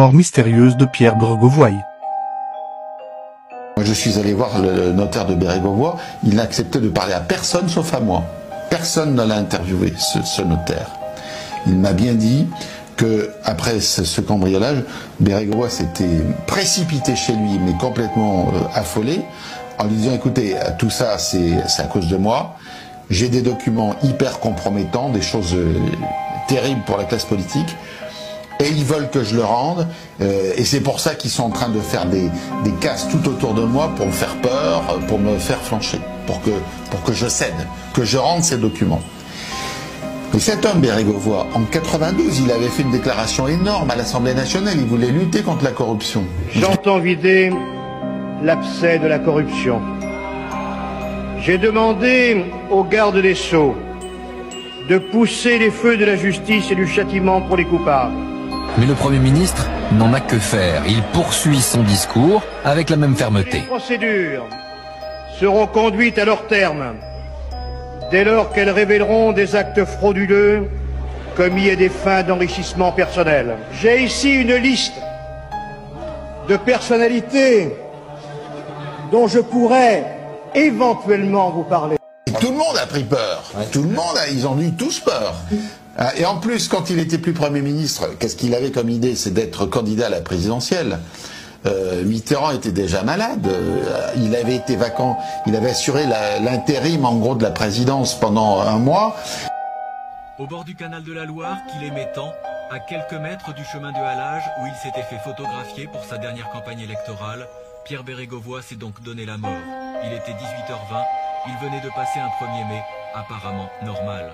mort mystérieuse de Pierre Bérégovoy. Je suis allé voir le notaire de Bérégovoy, il n'a accepté de parler à personne sauf à moi. Personne ne l'a interviewé, ce notaire. Il m'a bien dit que après ce cambriolage, Bérégovoy s'était précipité chez lui, mais complètement affolé, en lui disant écoutez, tout ça c'est à cause de moi, j'ai des documents hyper compromettants, des choses terribles pour la classe politique, et ils veulent que je le rende, et c'est pour ça qu'ils sont en train de faire des casses tout autour de moi pour me faire peur, pour me faire flancher, pour que je cède, que je rende ces documents. Et cet homme, Bérégovoy, en 92, il avait fait une déclaration énorme à l'Assemblée nationale, il voulait lutter contre la corruption. J'entends vider l'abcès de la corruption. J'ai demandé aux gardes des Sceaux de pousser les feux de la justice et du châtiment pour les coupables. Mais le Premier ministre n'en a que faire. Il poursuit son discours avec la même fermeté. Les procédures seront conduites à leur terme dès lors qu'elles révéleront des actes frauduleux commis à des fins d'enrichissement personnel. J'ai ici une liste de personnalités dont je pourrais éventuellement vous parler. Et tout le monde a pris peur. Tout le monde, ils ont eu tous peur. Et en plus, quand il était plus Premier ministre, qu'est-ce qu'il avait comme idée? C'est d'être candidat à la présidentielle. Mitterrand était déjà malade, il avait été vacant, il avait assuré l'intérim en gros de la présidence pendant un mois. Au bord du canal de la Loire, qu'il aimait tant, à quelques mètres du chemin de halage où il s'était fait photographier pour sa dernière campagne électorale, Pierre Bérégovoy s'est donc donné la mort. Il était 18h20, il venait de passer un 1er mai apparemment normal.